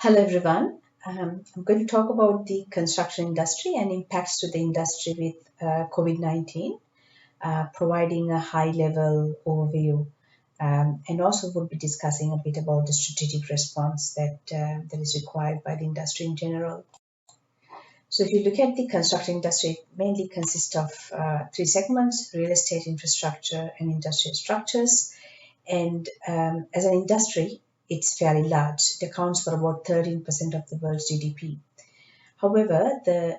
Hello everyone. I'm going to talk about the construction industry and impacts to the industry with COVID-19, providing a high-level overview, and also we'll be discussing a bit about the strategic response that is required by the industry in general. So if you look at the construction industry, it mainly consists of three segments: real estate, infrastructure, and industrial structures. And as an industry, it's fairly large. It accounts for about 13% of the world's GDP. However, the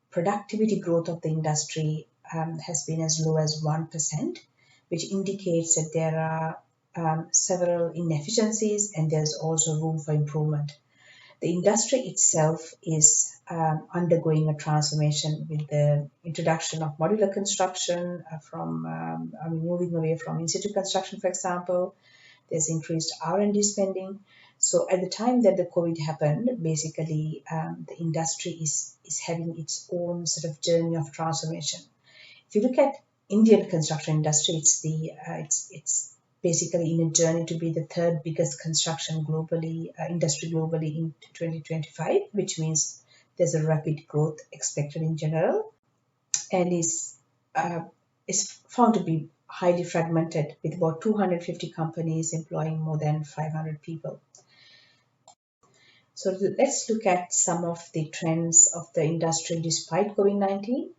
productivity growth of the industry has been as low as 1%, which indicates that there are several inefficiencies and there's also room for improvement. The industry itself is undergoing a transformation with the introduction of modular construction moving away from in-situ construction, for example. There's increased R&D spending. So at the time that the COVID happened, basically the industry is having its own sort of journey of transformation. If you look at Indian construction industry, it's basically in a journey to be the third biggest construction industry globally in 2025, which means there's a rapid growth expected in general, and is found to be highly fragmented with about 250 companies employing more than 500 people. So let's look at some of the trends of the industry despite COVID-19.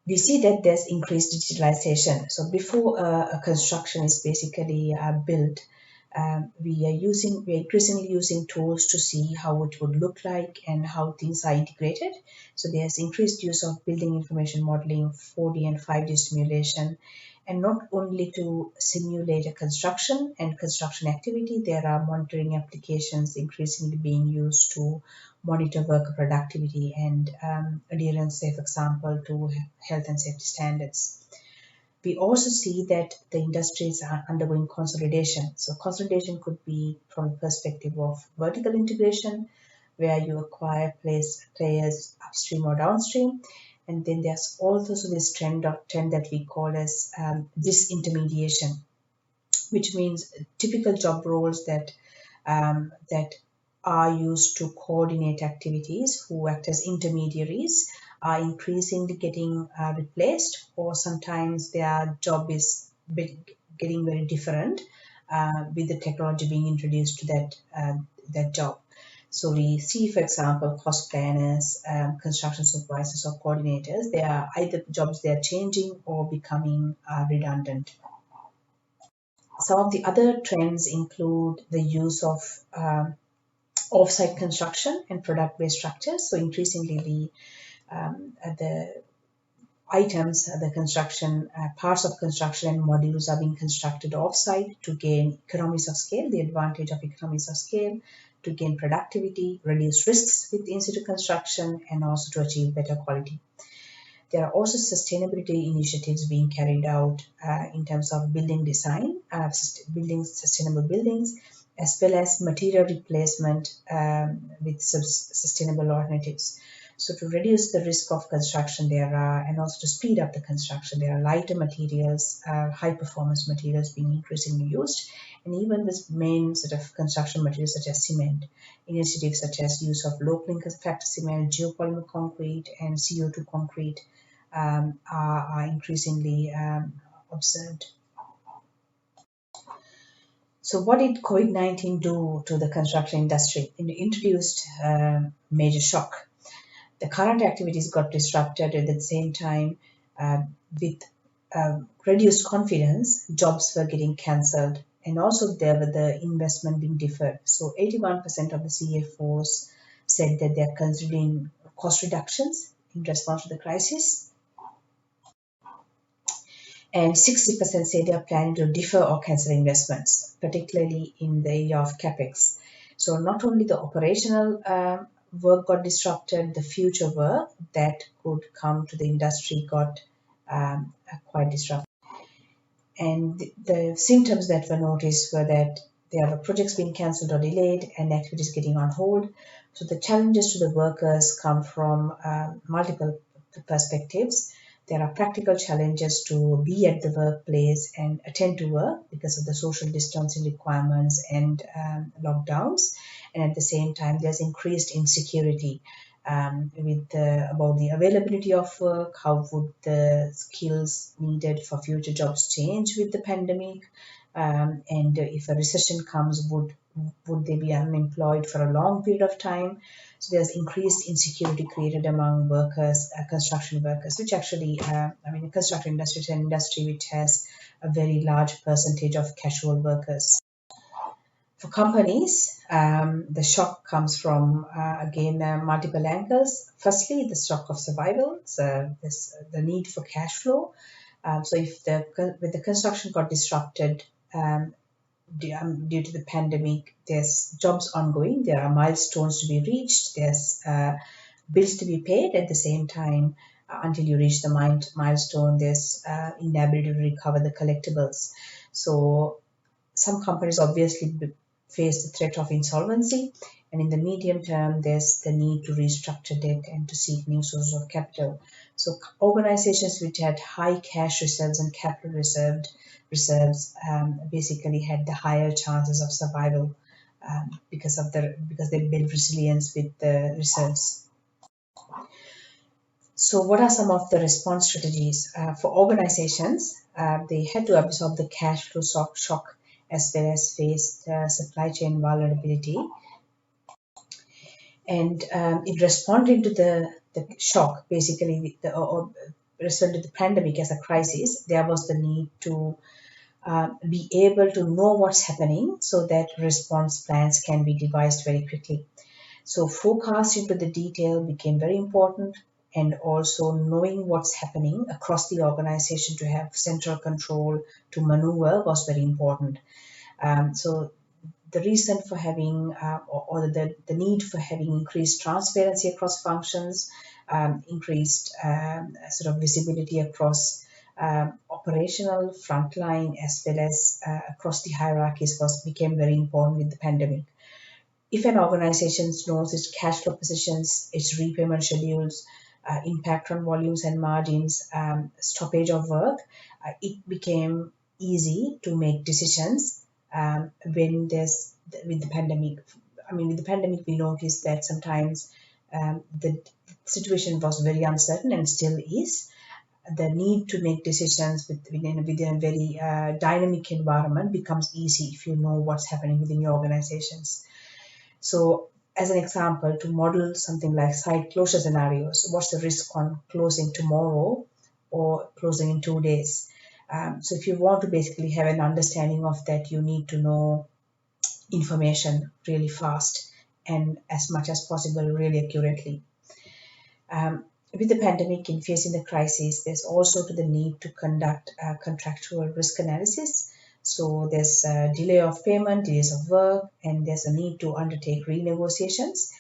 We see that there's increased digitalization. So before a construction is basically built, we are increasingly using tools to see how it would look like and how things are integrated. So there's increased use of building information modeling, 4D and 5D simulation, and not only to simulate a construction and construction activity, there are monitoring applications increasingly being used to monitor worker productivity and adherence, say, for example, to health and safety standards. We also see that the industries are undergoing consolidation. So consolidation could be from a perspective of vertical integration, where you acquire players upstream or downstream. And then there's also this trend that we call as disintermediation, which means typical job roles that are used to coordinate activities, who act as intermediaries, are increasingly getting replaced, or sometimes their job is getting very different with the technology being introduced to that job. So we see, for example, cost planners, construction supervisors, or coordinators. They are either jobs they are changing or becoming redundant. Some of the other trends include the use of off-site construction and product-based structures. So increasingly, the items, the construction parts of construction and modules are being constructed off-site to gain economies of scale, the advantage of economies of scale, to gain productivity, reduce risks with in-situ construction, and also to achieve better quality. There are also sustainability initiatives being carried out in terms of building design, sustainable buildings, as well as material replacement with sustainable alternatives. So to reduce the risk of construction, and also to speed up the construction, there are lighter materials, high performance materials being increasingly used, and even with main sort of construction materials such as cement. Initiatives such as use of low clinker factor cement, geopolymer concrete, and CO2 concrete are increasingly observed. So what did COVID-19 do to the construction industry? It introduced major shock. The current activities got disrupted. At the same time, with reduced confidence, jobs were getting cancelled, and also there were the investment being deferred. So 81% of the CFOs said that they're considering cost reductions in response to the crisis, and 60% say they are planning to defer or cancel investments, particularly in the area of capex. So not only the operational work got disrupted, the future work that could come to the industry got quite disrupted. And the symptoms that were noticed were that there were projects being cancelled or delayed and activities getting on hold. So the challenges to the workers come from multiple perspectives. there are practical challenges to be at the workplace and attend to work because of the social distancing requirements and lockdowns. And at the same time, there's increased insecurity about the availability of work. How would the skills needed for future jobs change with the pandemic? And if a recession comes, would they be unemployed for a long period of time? So there's increased insecurity created among workers, construction workers, which actually, the construction industry is an industry which has a very large percentage of casual workers. For companies, the shock comes from, again, multiple angles. Firstly, the shock of survival, so the need for cash flow. So if when the construction got disrupted, due to the pandemic, there's jobs ongoing, there are milestones to be reached, there's bills to be paid at the same time. Until you reach the milestone, there's inability to recover the collectibles. So some companies obviously face the threat of insolvency, and in the medium term, there's the need to restructure debt and to seek new sources of capital. So organizations which had high cash reserves and capital reserves basically had the higher chances of survival because they build resilience with the reserves. So, what are some of the response strategies for organizations? They had to absorb the cash flow shock as well as face supply chain vulnerability. And in responding to the shock, basically, or responding to the pandemic as a crisis, there was the need to be able to know what's happening so that response plans can be devised very quickly. So forecasting to the detail became very important, and also knowing what's happening across the organization to have central control to maneuver was very important. So the reason for having or the need for having increased transparency across functions, increased sort of visibility across operational frontline as well as across the hierarchies became very important with the pandemic. If an organization knows its cash flow positions, its repayment schedules, impact on volumes and margins, stoppage of work, it became easy to make decisions with the pandemic. With the pandemic, we noticed that sometimes the situation was very uncertain and still is. The need to make decisions within a very dynamic environment becomes easy if you know what's happening within your organizations. So, as an example, to model something like site closure scenarios, what's the risk on closing tomorrow or closing in 2 days? So, if you want to basically have an understanding of that, you need to know information really fast and as much as possible, really accurately. With the pandemic in facing the crisis, there's also the need to conduct contractual risk analysis. So there's a delay of payment, delays of work, and there's a need to undertake renegotiations.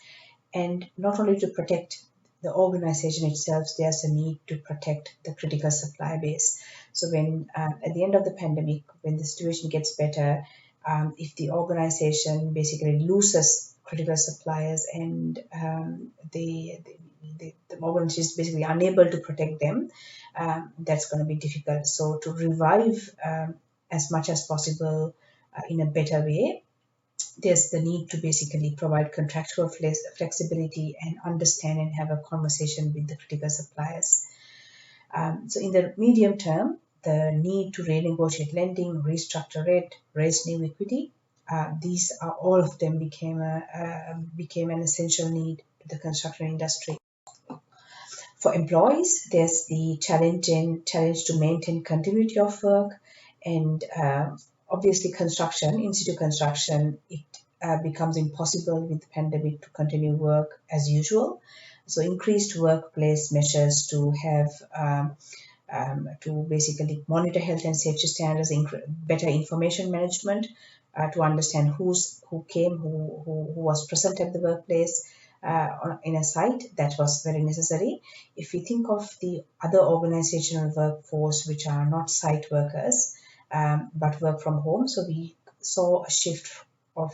And not only to protect the organization itself, there's a need to protect the critical supply base. So when at the end of the pandemic, when the situation gets better, if the organization basically loses critical suppliers and the organization is basically unable to protect them, that's going to be difficult. So to revive as much as possible in a better way, there's the need to basically provide contractual flexibility and understand and have a conversation with the critical suppliers. So in the medium term, the need to renegotiate lending, restructure it, raise new equity, these are all of them became an essential need to the construction industry. For employees, there's the challenge to maintain continuity of work, and obviously in situ construction, it becomes impossible with the pandemic to continue work as usual. So increased workplace measures to have to basically monitor health and safety standards, better information management to understand who came, who was present at the workplace, in a site, that was very necessary. If we think of the other organizational workforce which are not site workers but work from home, so we saw a shift of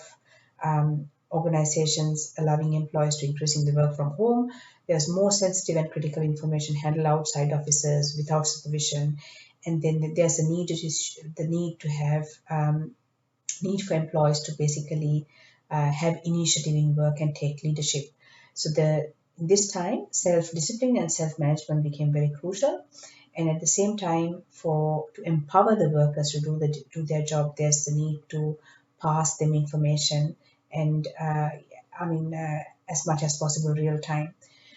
organizations allowing employees to increasing the work from home. there's more sensitive and critical information handled outside offices without supervision, and then there's the need to have need for employees to basically have initiative in work and take leadership. So in this time, self-discipline and self-management became very crucial. And at the same time, for to empower the workers to do their job, there's the need to pass them information and as much as possible real time.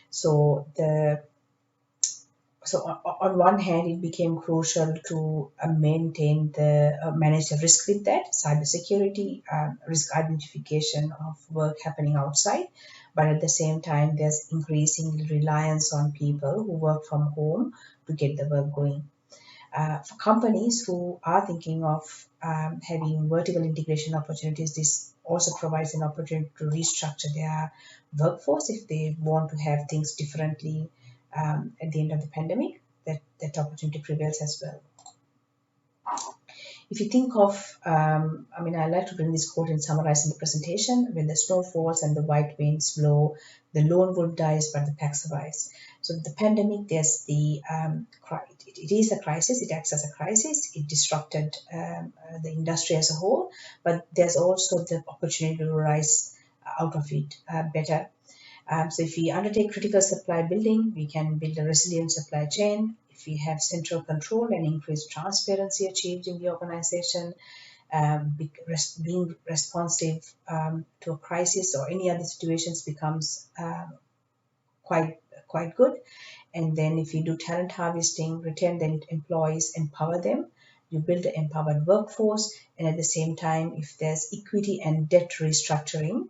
So the so on one hand, it became crucial to maintain the manage the risk with that cybersecurity, risk identification of work happening outside. But at the same time, there's increasing reliance on people who work from home to get the work going. For companies who are thinking of having vertical integration opportunities, this also provides an opportunity to restructure their workforce if they want to have things differently at the end of the pandemic. That opportunity prevails as well. If you think of, I like to bring this quote and summarize in the presentation: when the snow falls and the white winds blow, the lone wolf dies, but the pack survives. So the pandemic, there's it is a crisis. It acts as a crisis. It disrupted the industry as a whole, but there's also the opportunity to rise out of it better. So if we undertake critical supply building, we can build a resilient supply chain. If we have central control and increased transparency achieved in the organization, being responsive to a crisis or any other situations becomes quite good. And then if you do talent harvesting, retain the employees, empower them, you build an empowered workforce. And at the same time, if there's equity and debt restructuring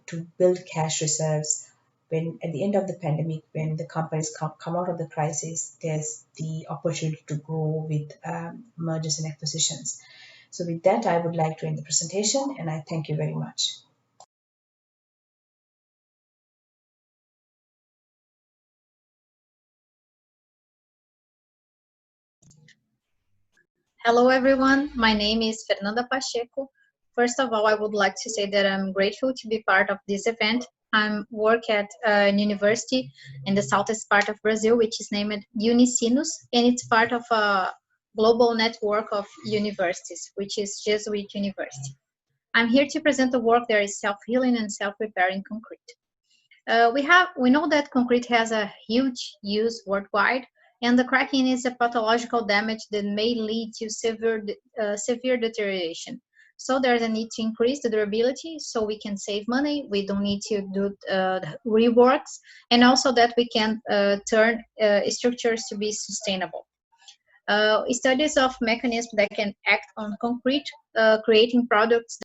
to build cash reserves, when at the end of the pandemic, when the companies come out of the crisis, there's the opportunity to grow with mergers and acquisitions. So with that, I would like to end the presentation, and I thank you very much. Hello, everyone. My name is Fernando Pacheco. First of all, I would like to say that I'm grateful to be part of this event. I work at an university in the southeast part of Brazil, which is named Unicinos, and it's part of a global network of universities, which is Jesuit University. I'm here to present the work that is self-healing and self-repairing concrete. We know that concrete has a huge use worldwide, and the cracking is a pathological damage that may lead to severe deterioration. So there's a need to increase the durability so we can save money, we don't need to do reworks, and also that we can turn structures to be sustainable. Studies of mechanisms that can act on concrete, creating products